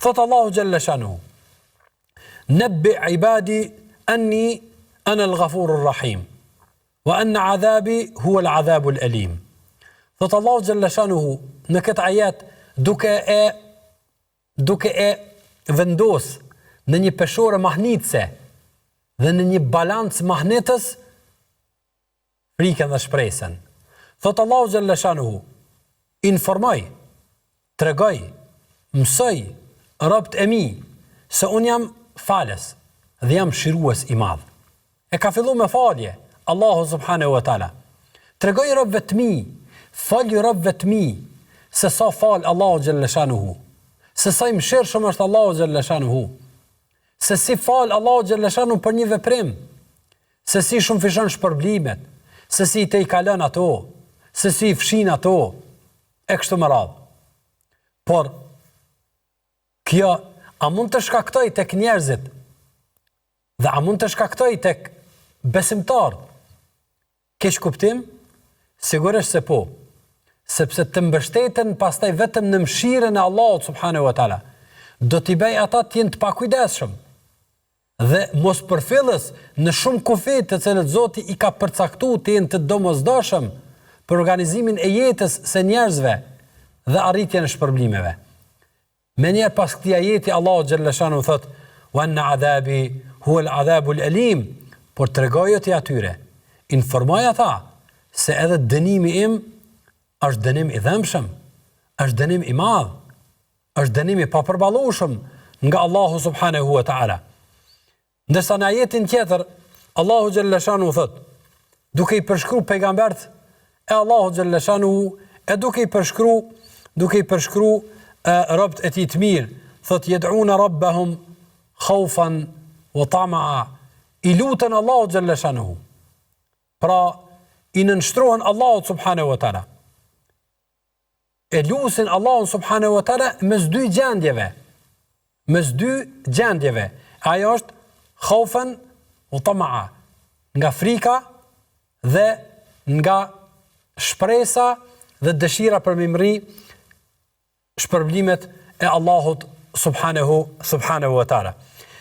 Thot Allahu Jalla Shanuhu, Nebbi ibadi anni ana al-ghafurur rahim, wa anna adhabi huwa al-adhabu al-alim. Thot Allahu Jalla Shanuhu në këtë ajet duke e vendos në një peshore mahnitse dhe në një balancë mahnetës frikën dhe shpresën. Thot Allahu Jalla Shanuhu, informoj, tregoj, mësoj robët e mi se unë jam falës dhe jam shirues i madh. E ka fillu me falje Allahu subhanahu wa taala. Tregoj robëve të mi, falju robëve të mi se sa fal Allahu Jalla Shanuhu, se sa i mëshirshëm është Allahu Jalla Shanuhu, se si fal Allahu Jalla Shanuhu për një veprim, se si shumë fishon shpërblimet, se si te i kalon ato, se si i fshin ato, e kështu me radhë. Por kjo a mund të shkaktoj tek njerëzit dhe a mund të shkaktoj tek besimtarët keq kuptim? Sigurisht se po, sepse të mbështeten pastaj vetëm në mëshirën e Allahut subhanahu wa taala, do t'i bëj ata të jenë të pakujdesshëm dhe mos përfillës në shumë kufi të cilët Zoti i ka përcaktuar të jenë të domosdoshëm për organizimin e jetës së njerëzve dhe arritjen e shpërblimeve. Me njerë pas këtij ajeti Allahu Jalla Shanuhu thot, wa anna adhabi huwa al-adhabu al-alim, por tregojë ti atyre, informoj ata se edhe dënimi im është dënim i dhëmshëm, është dënim i madh, është dënim i papërballueshëm nga Allahu subhanahu wa taala. Ndërsa në ajetin tjetër Allahu Jalla Shanuhu thot, duke i përshkruar pejgambert e Allahu Jalla Shanuhu, e duke i përshkruar robët e tij të mirë, thot yed'una rabbahum khaufan wa tama'a, i lutën Allahu Jalla Shanuhu. Pra i nënshtrohen Allahut subhanahu wa taala. E lusin Allahun subhanahu wa taala mes dy gjendjeve. Ajo është khaufan wa tama'a, nga frika dhe nga shpresa dhe dëshira për mimri shpërblimet e Allahut subhanahu wa taala.